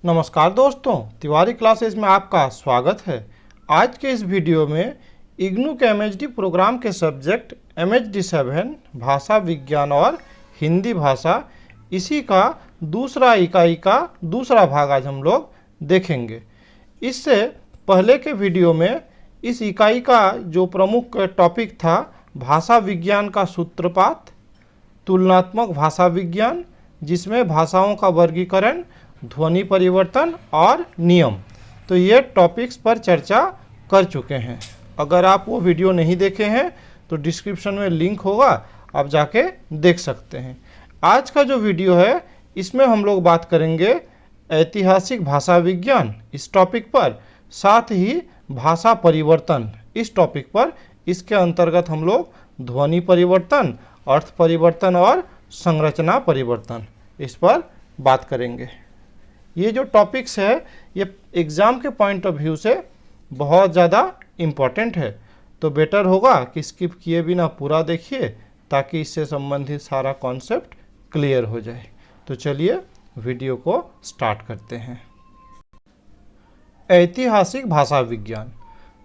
नमस्कार दोस्तों, तिवारी क्लासेस में आपका स्वागत है। आज के इस वीडियो में इग्नू के एमएचडी प्रोग्राम के सब्जेक्ट MHD7 भाषा विज्ञान और हिंदी भाषा, इसी का दूसरा इकाई का दूसरा भाग आज हम लोग देखेंगे। इससे पहले के वीडियो में इस इकाई का जो प्रमुख टॉपिक था भाषा विज्ञान का सूत्रपात, तुलनात्मक भाषा विज्ञान, जिसमें भाषाओं का वर्गीकरण, ध्वनि परिवर्तन और नियम, तो ये टॉपिक्स पर चर्चा कर चुके हैं। अगर आप वो वीडियो नहीं देखे हैं तो डिस्क्रिप्शन में लिंक होगा, आप जाके देख सकते हैं। आज का जो वीडियो है इसमें हम लोग बात करेंगे ऐतिहासिक भाषा विज्ञान इस टॉपिक पर, साथ ही भाषा परिवर्तन इस टॉपिक पर। इसके अंतर्गत हम लोग ध्वनि परिवर्तन, अर्थ परिवर्तन और संरचना परिवर्तन इस पर बात करेंगे। ये जो टॉपिक्स है ये एग्ज़ाम के पॉइंट ऑफ व्यू से बहुत ज़्यादा इम्पॉर्टेंट है, तो बेटर होगा कि स्किप किए बिना पूरा देखिए ताकि इससे संबंधित सारा कॉन्सेप्ट क्लियर हो जाए। तो चलिए वीडियो को स्टार्ट करते हैं। ऐतिहासिक भाषा विज्ञान।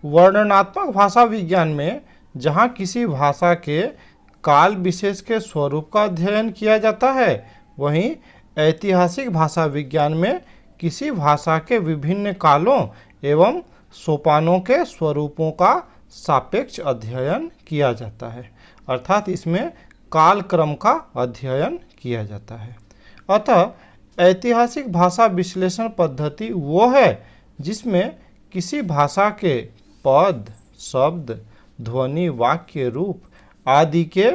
वर्णनात्मक भाषा विज्ञान में जहाँ किसी भाषा के काल विशेष के स्वरूप का अध्ययन किया जाता है, वहीं ऐतिहासिक भाषा विज्ञान में किसी भाषा के विभिन्न कालों एवं सोपानों के स्वरूपों का सापेक्ष अध्ययन किया जाता है, अर्थात इसमें कालक्रम का अध्ययन किया जाता है। अतः ऐतिहासिक भाषा विश्लेषण पद्धति वो है जिसमें किसी भाषा के पद, शब्द, ध्वनि, वाक्य, रूप आदि के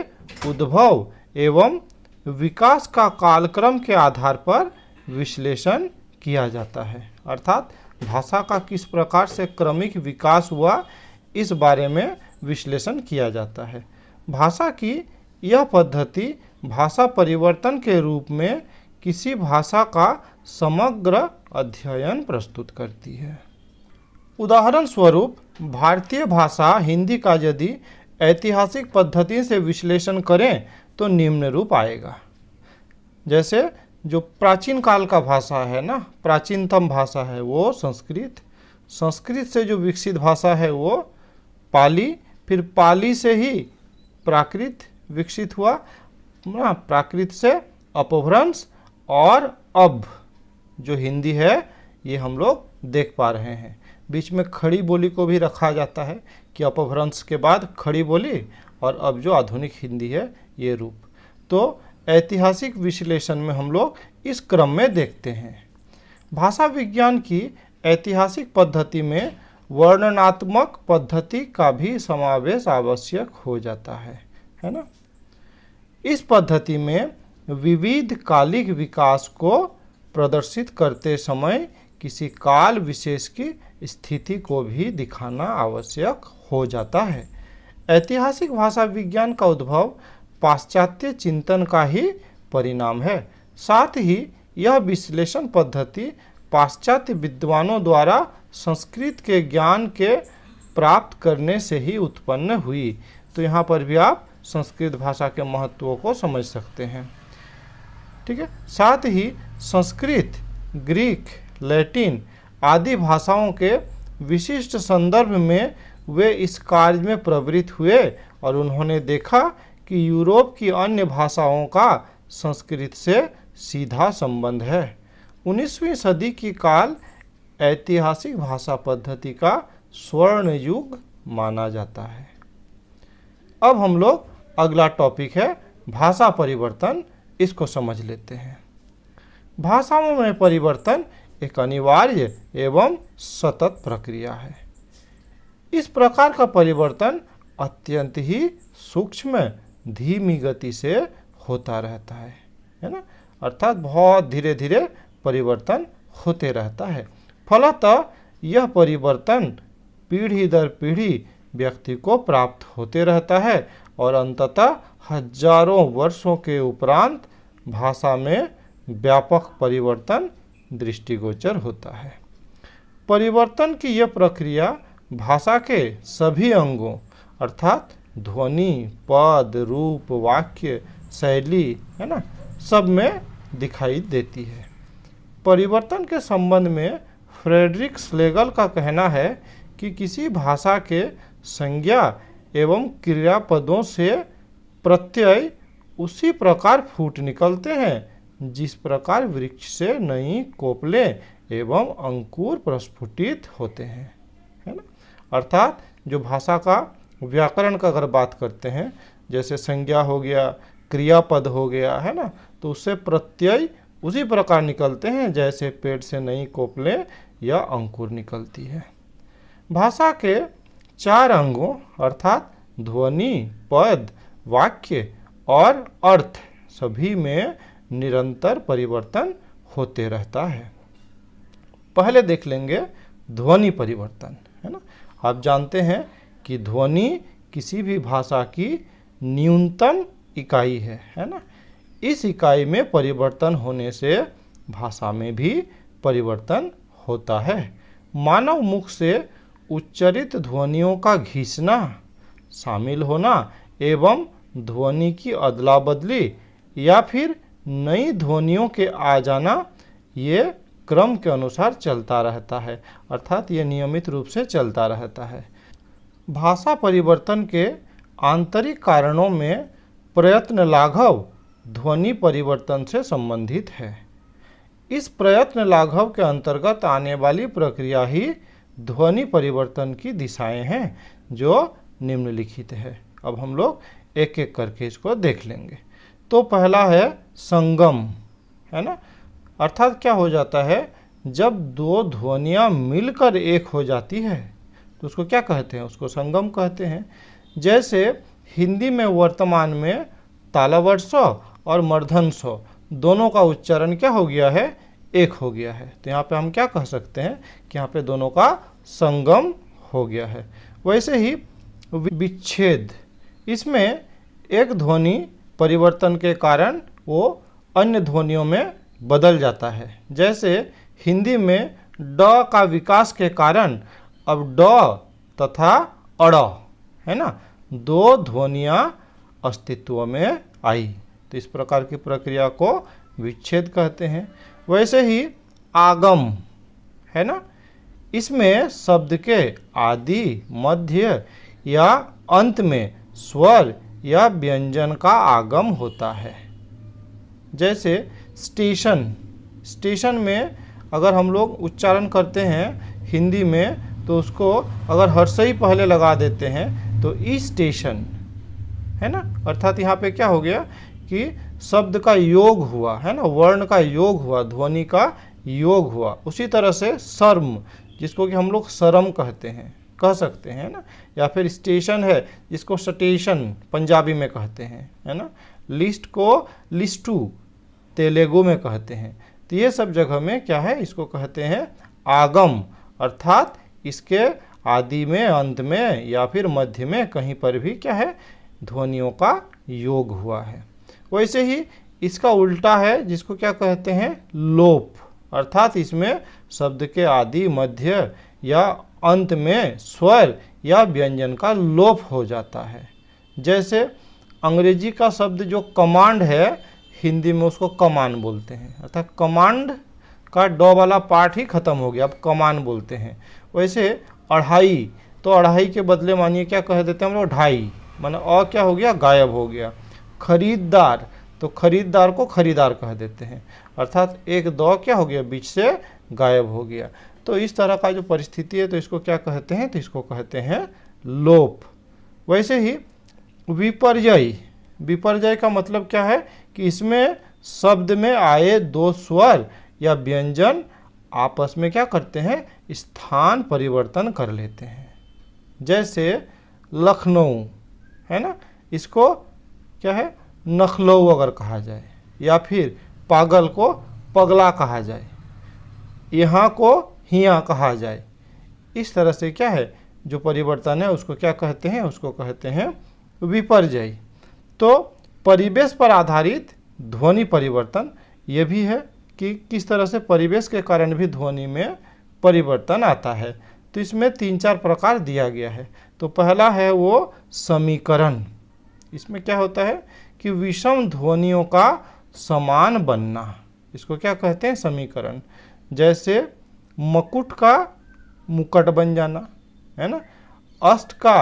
उद्भव एवं विकास का कालक्रम के आधार पर विश्लेषण किया जाता है, अर्थात भाषा का किस प्रकार से क्रमिक विकास हुआ इस बारे में विश्लेषण किया जाता है। भाषा की यह पद्धति भाषा परिवर्तन के रूप में किसी भाषा का समग्र अध्ययन प्रस्तुत करती है। उदाहरण स्वरूप भारतीय भाषा हिंदी का यदि ऐतिहासिक पद्धति से विश्लेषण करें तो निम्न रूप आएगा। जैसे जो प्राचीन काल का भाषा है ना, प्राचीनतम भाषा है वो संस्कृत, संस्कृत से जो विकसित भाषा है वो पाली, फिर पाली से ही प्राकृत विकसित हुआ ना, प्राकृत से अपभ्रंश, और अब जो हिंदी है ये हम लोग देख पा रहे हैं। बीच में खड़ी बोली को भी रखा जाता है कि अपभ्रंश के बाद खड़ी बोली, और अब जो आधुनिक हिंदी है ये रूप। तो ऐतिहासिक विश्लेषण में हम लोग इस क्रम में देखते हैं। भाषा विज्ञान की ऐतिहासिक पद्धति में वर्णनात्मक पद्धति का भी समावेश आवश्यक हो जाता है ना। इस पद्धति में विविध कालिक विकास को प्रदर्शित करते समय किसी काल विशेष की स्थिति को भी दिखाना आवश्यक हो जाता है। ऐतिहासिक भाषा विज्ञान का उद्भव पाश्चात्य चिंतन का ही परिणाम है। साथ ही यह विश्लेषण पद्धति पाश्चात्य विद्वानों द्वारा संस्कृत के ज्ञान के प्राप्त करने से ही उत्पन्न हुई। तो यहाँ पर भी आप संस्कृत भाषा के महत्व को समझ सकते हैं, ठीक है। साथ ही संस्कृत, ग्रीक, लैटिन आदि भाषाओं के विशिष्ट संदर्भ में वे इस कार्य में प्रवृत्त हुए और उन्होंने देखा कि यूरोप की अन्य भाषाओं का संस्कृत से सीधा संबंध है। 19वीं सदी की काल ऐतिहासिक भाषा पद्धति का स्वर्ण युग माना जाता है। अब हम लोग अगला टॉपिक है भाषा परिवर्तन, इसको समझ लेते हैं। भाषाओं में परिवर्तन एक अनिवार्य एवं सतत प्रक्रिया है। इस प्रकार का परिवर्तन अत्यंत ही सूक्ष्म, धीमी गति से होता रहता है ना, अर्थात बहुत धीरे धीरे परिवर्तन होते रहता है। फलतः यह परिवर्तन पीढ़ी दर पीढ़ी व्यक्ति को प्राप्त होते रहता है और अंततः हजारों वर्षों के उपरांत भाषा में व्यापक परिवर्तन दृष्टिगोचर होता है। परिवर्तन की यह प्रक्रिया भाषा के सभी अंगों अर्थात ध्वनि, पद, रूप, वाक्य, शैली है ना, सब में दिखाई देती है। परिवर्तन के संबंध में फ्रेडरिक श्लेगल का कहना है कि किसी भाषा के संज्ञा एवं क्रियापदों से प्रत्यय उसी प्रकार फूट निकलते हैं जिस प्रकार वृक्ष से नई कोपलें एवं अंकुर प्रस्फुटित होते हैं, है ना। अर्थात जो भाषा का व्याकरण का अगर बात करते हैं, जैसे संज्ञा हो गया, क्रियापद हो गया, है ना, तो उससे प्रत्यय उसी प्रकार निकलते हैं जैसे पेड़ से नई कोपलें या अंकुर निकलती है। भाषा के 4 अंगों अर्थात ध्वनि, पद, वाक्य और अर्थ सभी में निरंतर परिवर्तन होते रहता है। पहले देख लेंगे ध्वनि परिवर्तन, है ना। आप जानते हैं कि ध्वनि किसी भी भाषा की न्यूनतम इकाई है ना। इस इकाई में परिवर्तन होने से भाषा में भी परिवर्तन होता है। मानव मुख से उच्चरित ध्वनियों का घिसना, शामिल होना एवं ध्वनि की अदला बदली या फिर नई ध्वनियों के आ जाना, ये क्रम के अनुसार चलता रहता है, अर्थात ये नियमित रूप से चलता रहता है। भाषा परिवर्तन के आंतरिक कारणों में प्रयत्न लाघव ध्वनि परिवर्तन से संबंधित है। इस प्रयत्न लाघव के अंतर्गत आने वाली प्रक्रिया ही ध्वनि परिवर्तन की दिशाएं हैं जो निम्नलिखित है। अब हम लोग एक एक करके इसको देख लेंगे। तो पहला है संगम, है ना। अर्थात क्या हो जाता है, जब 2 ध्वनियाँ मिलकर एक हो जाती है तो उसको क्या कहते हैं, उसको संगम कहते हैं। जैसे हिंदी में वर्तमान में तालव्य स और मूर्धन्य स दोनों का उच्चारण क्या हो गया है, एक हो गया है। तो यहाँ पे हम क्या कह सकते हैं कि यहाँ पे दोनों का संगम हो गया है। वैसे ही विच्छेद, इसमें एक ध्वनि परिवर्तन के कारण वो अन्य ध्वनियों में बदल जाता है। जैसे हिंदी में ड का विकास के कारण अब ड तथा अड़, है ना, 2 ध्वनियाँ अस्तित्व में आई। तो इस प्रकार की प्रक्रिया को विच्छेद कहते हैं। वैसे ही आगम, है ना, इसमें शब्द के आदि, मध्य या अंत में स्वर या व्यंजन का आगम होता है। जैसे स्टेशन, स्टेशन में अगर हम लोग उच्चारण करते हैं हिंदी में तो उसको अगर हर्षई पहले लगा देते हैं तो ई स्टेशन, है ना। अर्थात यहाँ पे क्या हो गया कि शब्द का योग हुआ, है ना, वर्ण का योग हुआ, ध्वनि का योग हुआ। उसी तरह से शर्म, जिसको कि हम लोग शर्म कहते हैं, कह सकते हैं ना, या फिर स्टेशन है जिसको स्टेशन पंजाबी में कहते हैं, है ना। लिस्ट को लिस्टू तेलुगु में कहते हैं। तो ये सब जगह में क्या है, इसको कहते हैं आगम, अर्थात इसके आदि में, अंत में या फिर मध्य में कहीं पर भी क्या है, ध्वनियों का योग हुआ है। वैसे ही इसका उल्टा है जिसको क्या कहते हैं, लोप, अर्थात इसमें शब्द के आदि, मध्य या अंत में स्वर या व्यंजन का लोप हो जाता है। जैसे अंग्रेजी का शब्द जो कमांड है, हिंदी में उसको कमान बोलते हैं, अर्थात कमांड का ड वाला पार्ट ही खत्म हो गया, अब कमान बोलते हैं। वैसे अढ़ाई, तो अढ़ाई के बदले मानिए क्या कह देते हैं हम लोग, ढाई, माने अ क्या हो गया, गायब हो गया। खरीददार, तो खरीददार को खरीदार कह देते हैं, अर्थात एक द क्या हो गया, बीच से गायब हो गया। तो इस तरह का जो परिस्थिति है तो इसको क्या कहते हैं, तो इसको कहते हैं लोप। वैसे ही विपर्यय, विपर्यय का मतलब क्या है कि इसमें शब्द में आए 2 स्वर या व्यंजन आपस में क्या करते हैं, स्थान परिवर्तन कर लेते हैं। जैसे लखनऊ, है ना, इसको क्या है, नखलऊ अगर कहा जाए, या फिर पागल को पगला कहा जाए, यहाँ को हिया कहा जाए। इस तरह से क्या है, जो परिवर्तन है उसको क्या कहते हैं, उसको कहते हैं विपर्यय। तो परिवेश पर आधारित ध्वनि परिवर्तन ये भी है कि किस तरह से परिवेश के कारण भी ध्वनि में परिवर्तन आता है। तो इसमें 3-4 प्रकार दिया गया है। तो पहला है वो समीकरण। इसमें क्या होता है कि विषम ध्वनियों का समान बनना, इसको क्या कहते हैं, समीकरण। जैसे मकुट का मुकुट बन जाना, है ना, अष्ट का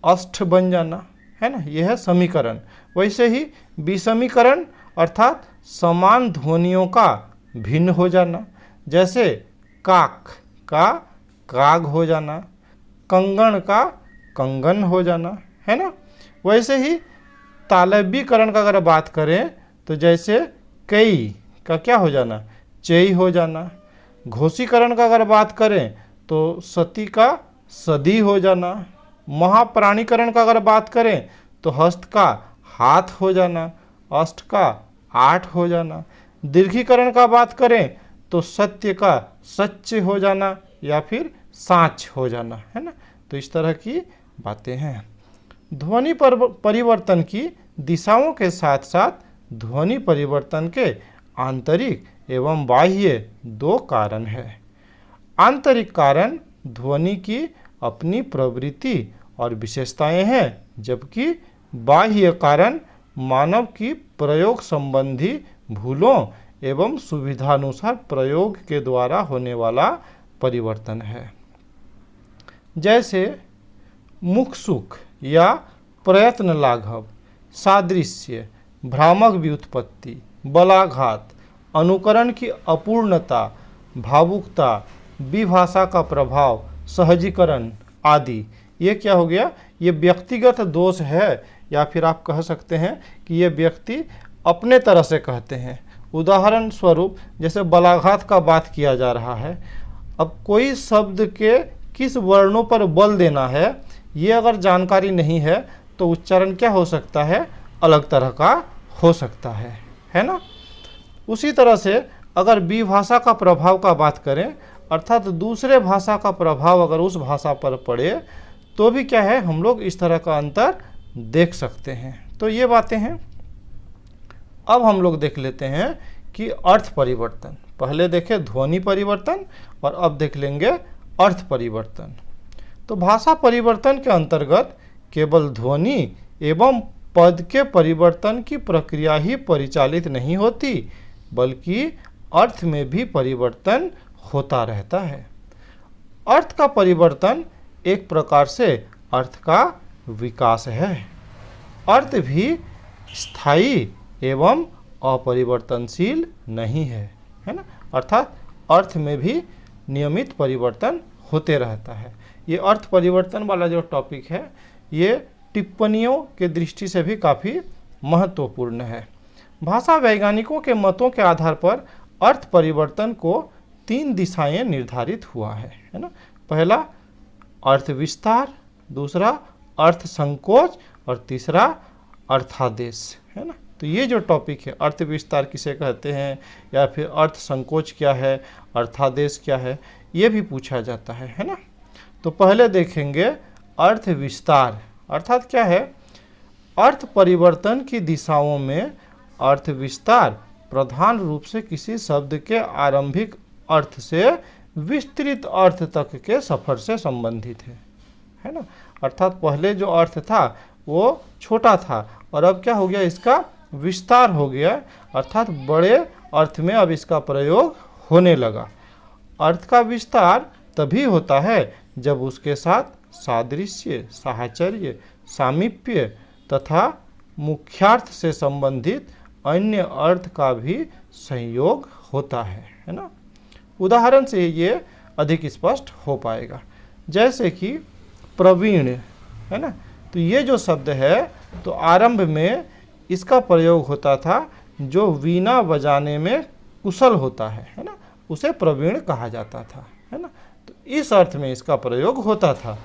अष्ट बन जाना, है ना, यह है समीकरण। वैसे ही विषमीकरण अर्थात समान ध्वनियों का भिन्न हो जाना, जैसे काक का काग हो जाना, कंगन का कंगन हो जाना, है ना। वैसे ही तालव्यीकरण का अगर बात करें तो जैसे कई का क्या हो जाना, चई हो जाना। घोषीकरण का अगर बात करें तो सती का सदी हो जाना। महाप्राणीकरण का अगर बात करें तो हस्त का हाथ हो जाना, अष्ट का आठ हो जाना। दीर्घीकरण का बात करें तो सत्य का सच्चे हो जाना या फिर साँच हो जाना, है ना। तो इस तरह की बातें हैं। ध्वनि परिवर्तन की दिशाओं के साथ साथ ध्वनि परिवर्तन के आंतरिक एवं बाह्य दो कारण हैं। आंतरिक कारण ध्वनि की अपनी प्रवृत्ति और विशेषताएं हैं, जबकि बाह्य कारण मानव की प्रयोग संबंधी भूलों एवं सुविधानुसार प्रयोग के द्वारा होने वाला परिवर्तन है। जैसे मुख सुख या प्रयत्न लाघव, सादृश्य, भ्रामक व्युत्पत्ति, बलाघात, अनुकरण की अपूर्णता, भावुकता, विभाषा का प्रभाव, सहजीकरण आदि। ये क्या हो गया, ये व्यक्तिगत दोष है, या फिर आप कह सकते हैं कि ये व्यक्ति अपने तरह से कहते हैं। उदाहरण स्वरूप जैसे बलाघात का बात किया जा रहा है, अब कोई शब्द के किस वर्णों पर बल देना है ये अगर जानकारी नहीं है तो उच्चारण क्या हो सकता है, अलग तरह का हो सकता है ना। उसी तरह से अगर विभाषा का प्रभाव का बात करें, अर्थात दूसरे भाषा का प्रभाव अगर उस भाषा पर पड़े तो भी क्या है, हम लोग इस तरह का अंतर देख सकते हैं। तो ये बातें हैं। अब हम लोग देख लेते हैं कि अर्थ परिवर्तन। पहले देखें ध्वनि परिवर्तन और अब देख लेंगे अर्थ परिवर्तन। तो भाषा परिवर्तन के अंतर्गत केवल ध्वनि एवं पद के परिवर्तन की प्रक्रिया ही परिचालित नहीं होती, बल्कि अर्थ में भी परिवर्तन होता रहता है। अर्थ का परिवर्तन एक प्रकार से अर्थ का विकास है। अर्थ भी स्थायी एवं अपरिवर्तनशील नहीं है ना। अर्थात अर्थ में भी नियमित परिवर्तन होते रहता है। ये अर्थ परिवर्तन वाला जो टॉपिक है ये टिप्पणियों के दृष्टि से भी काफ़ी महत्वपूर्ण है। भाषा वैज्ञानिकों के मतों के आधार पर अर्थ परिवर्तन को 3 दिशाएं निर्धारित हुआ है ना। पहला अर्थ विस्तार, दूसरा अर्थ संकोच और तीसरा अर्थादेश, है ना। तो ये जो टॉपिक है, अर्थ विस्तार किसे कहते हैं या फिर अर्थ संकोच क्या है, अर्थादेश क्या है, ये भी पूछा जाता है ना। तो पहले देखेंगे अर्थ विस्तार, अर्थात क्या है, अर्थ परिवर्तन की दिशाओं में अर्थ विस्तार प्रधान रूप से किसी शब्द के आरंभिक अर्थ से विस्तृत अर्थ तक के सफर से संबंधित है ना। अर्थात पहले जो अर्थ था वो छोटा था और अब क्या हो गया, इसका विस्तार हो गया, अर्थात बड़े अर्थ में अब इसका प्रयोग होने लगा। अर्थ का विस्तार तभी होता है जब उसके साथ सादृश्य, साहचर्य, सामीप्य तथा मुख्यार्थ से संबंधित अन्य अर्थ का भी संयोग होता है ना। उदाहरण से ये अधिक स्पष्ट हो पाएगा। जैसे कि प्रवीण, है ना। तो ये जो शब्द है तो आरंभ में इसका प्रयोग होता था जो वीणा बजाने में कुशल होता है ना, उसे प्रवीण कहा जाता था, है ना। तो इस अर्थ में इसका प्रयोग होता था।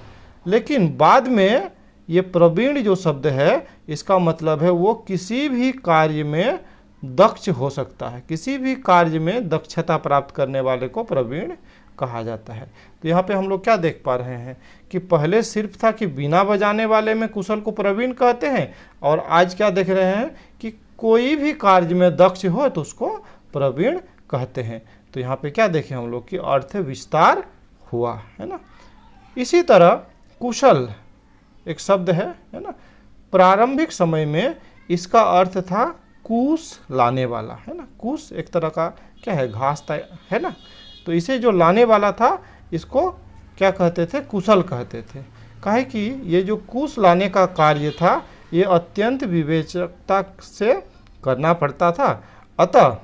लेकिन बाद में ये प्रवीण जो शब्द है इसका मतलब है वो किसी भी कार्य में दक्ष हो सकता है, किसी भी कार्य में दक्षता प्राप्त करने वाले को प्रवीण कहा जाता है। तो यहाँ पे हम लोग क्या देख पा रहे हैं कि पहले सिर्फ था कि बीना बजाने वाले में कुशल को प्रवीण कहते हैं, और आज क्या देख रहे हैं कि कोई भी कार्य में दक्ष हो तो उसको प्रवीण कहते हैं। तो यहाँ पे क्या देखें हम लोग कि अर्थ विस्तार हुआ, है ना। इसी तरह कुशल एक शब्द है ना। प्रारंभिक समय में इसका अर्थ था कूस लाने वाला, है ना। कूस एक तरह का क्या है, घास है ना। तो इसे जो लाने वाला था इसको क्या कहते थे, कुशल कहते थे। काहे कि ये जो कुश लाने का कार्य था ये अत्यंत विवेचकता से करना पड़ता था। अतः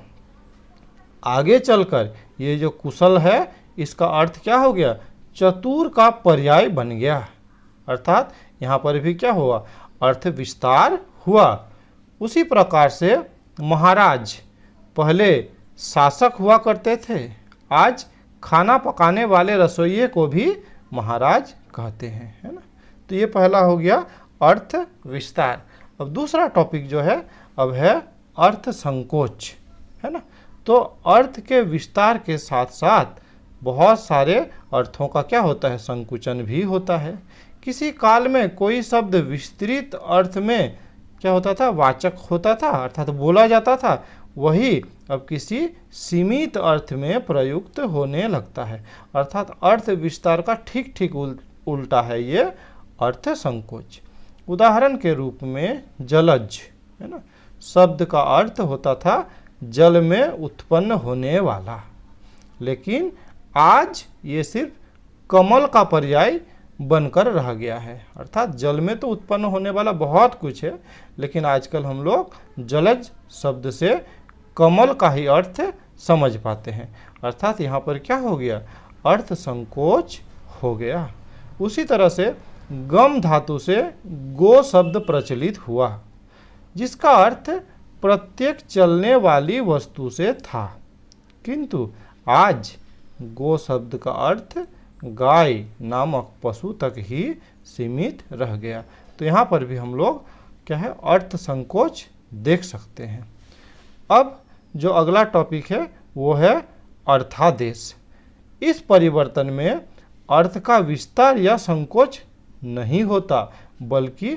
आगे चलकर ये जो कुशल है इसका अर्थ क्या हो गया, चतुर का पर्याय बन गया। अर्थात यहाँ पर भी क्या हुआ, अर्थ विस्तार हुआ। उसी प्रकार से महाराज पहले शासक हुआ करते थे, आज खाना पकाने वाले रसोइये को भी महाराज कहते हैं, है ना। तो ये पहला हो गया अर्थ विस्तार। अब दूसरा टॉपिक जो है अब है अर्थ संकोच, है ना। तो अर्थ के विस्तार के साथ साथ बहुत सारे अर्थों का क्या होता है, संकुचन भी होता है। किसी काल में कोई शब्द विस्तृत अर्थ में क्या होता था, वाचक होता था अर्थात बोला जाता था, वही अब किसी सीमित अर्थ में प्रयुक्त होने लगता है। अर्थात अर्थ विस्तार का ठीक ठीक उल्टा है ये अर्थ संकोच। उदाहरण के रूप में जलज, है ना, शब्द का अर्थ होता था जल में उत्पन्न होने वाला, लेकिन आज ये सिर्फ कमल का पर्याय बनकर रह गया है। अर्थात जल में तो उत्पन्न होने वाला बहुत कुछ है, लेकिन आजकल हम लोग जलज शब्द से कमल का ही अर्थ समझ पाते हैं। अर्थात यहाँ पर क्या हो गया, अर्थ संकोच हो गया। उसी तरह से गम धातु से गो शब्द प्रचलित हुआ, जिसका अर्थ प्रत्येक चलने वाली वस्तु से था, किंतु आज गो शब्द का अर्थ गाय नामक पशु तक ही सीमित रह गया। तो यहाँ पर भी हम लोग क्या है, अर्थ संकोच देख सकते हैं। अब जो अगला टॉपिक है वो है अर्थादेश। इस परिवर्तन में अर्थ का विस्तार या संकोच नहीं होता, बल्कि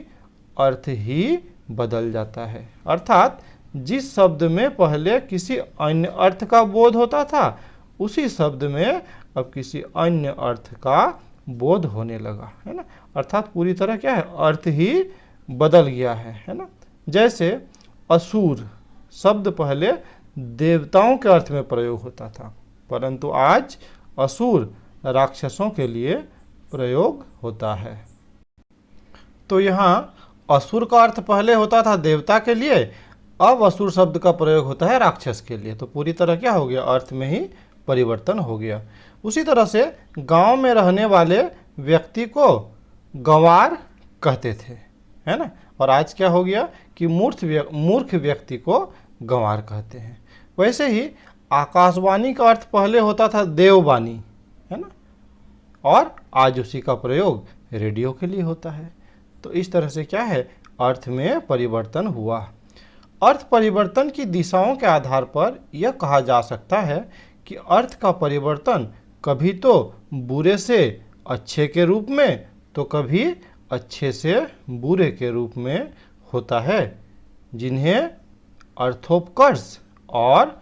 अर्थ ही बदल जाता है। अर्थात जिस शब्द में पहले किसी अन्य अर्थ का बोध होता था, उसी शब्द में अब किसी अन्य अर्थ का बोध होने लगा, है ना। अर्थात पूरी तरह क्या है, अर्थ ही बदल गया है ना। जैसे असुर शब्द पहले देवताओं के अर्थ में प्रयोग होता था, परंतु आज असुर राक्षसों के लिए प्रयोग होता है। तो यहाँ असुर का अर्थ पहले होता था देवता के लिए, अब असुर शब्द का प्रयोग होता है राक्षस के लिए। तो पूरी तरह क्या हो गया, अर्थ में ही परिवर्तन हो गया। उसी तरह से गांव में रहने वाले व्यक्ति को गंवार कहते थे, है ना, और आज क्या हो गया कि मूर्ख व्यक्ति को गंवार कहते हैं। वैसे ही आकाशवाणी का अर्थ पहले होता था देववाणी, है ना, और आज उसी का प्रयोग रेडियो के लिए होता है। तो इस तरह से क्या है, अर्थ में परिवर्तन हुआ। अर्थ परिवर्तन की दिशाओं के आधार पर यह कहा जा सकता है कि अर्थ का परिवर्तन कभी तो बुरे से अच्छे के रूप में, तो कभी अच्छे से बुरे के रूप में होता है, जिन्हें अर्थोपकर्ष और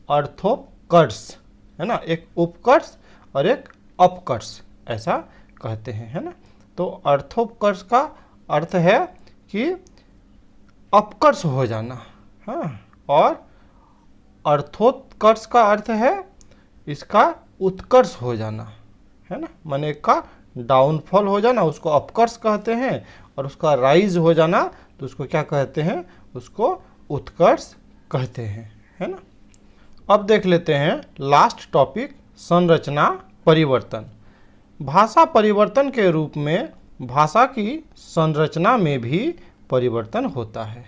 अर्थोपकर्ष, है ना, एक उपकर्ष और एक अपकर्ष ऐसा कहते हैं, है ना। तो अर्थोपकर्ष का अर्थ है कि अपकर्ष हो जाना, हाँ, और अर्थोत्कर्ष का अर्थ है इसका उत्कर्ष हो जाना, है ना, माने का डाउनफॉल हो जाना उसको अपकर्ष कहते हैं, और उसका राइज हो जाना तो उसको क्या कहते हैं, उसको उत्कर्ष कहते हैं, है ना। अब देख लेते हैं लास्ट टॉपिक, संरचना परिवर्तन। भाषा परिवर्तन के रूप में भाषा की संरचना में भी परिवर्तन होता है।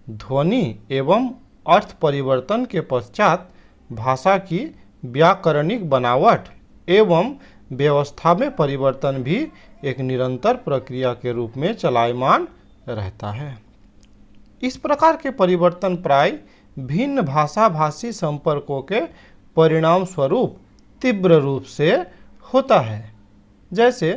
ध्वनि एवं अर्थ परिवर्तन के पश्चात भाषा की व्याकरणिक बनावट एवं व्यवस्था में परिवर्तन भी एक निरंतर प्रक्रिया के रूप में चलायमान रहता है। इस प्रकार के परिवर्तन प्राय भिन्न भाषा भाषी संपर्कों के परिणाम स्वरूप तीव्र रूप से होता है। जैसे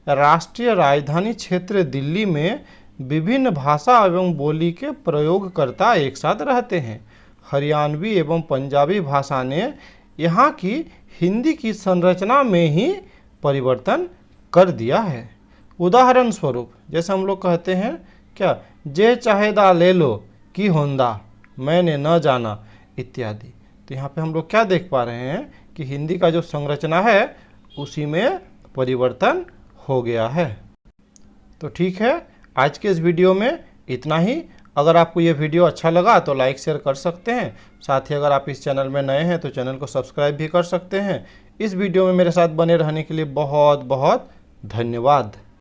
राष्ट्रीय राजधानी क्षेत्र दिल्ली में विभिन्न भाषा एवं बोली के प्रयोगकर्ता एक साथ रहते हैं। हरियाणवी एवं पंजाबी भाषा ने यहाँ की हिंदी की संरचना में ही परिवर्तन कर दिया है। उदाहरण स्वरूप जैसे हम लोग कहते हैं क्या, जे चाहेदा ले लो की होंदा मैंने न जाना इत्यादि। तो यहाँ पे हम लोग क्या देख पा रहे हैं कि हिंदी का जो संरचना है उसी में परिवर्तन हो गया है। तो ठीक है, आज के इस वीडियो में इतना ही। अगर आपको ये वीडियो अच्छा लगा तो लाइक शेयर कर सकते हैं। साथ ही अगर आप इस चैनल में नए हैं तो चैनल को सब्सक्राइब भी कर सकते हैं। इस वीडियो में मेरे साथ बने रहने के लिए बहुत बहुत धन्यवाद।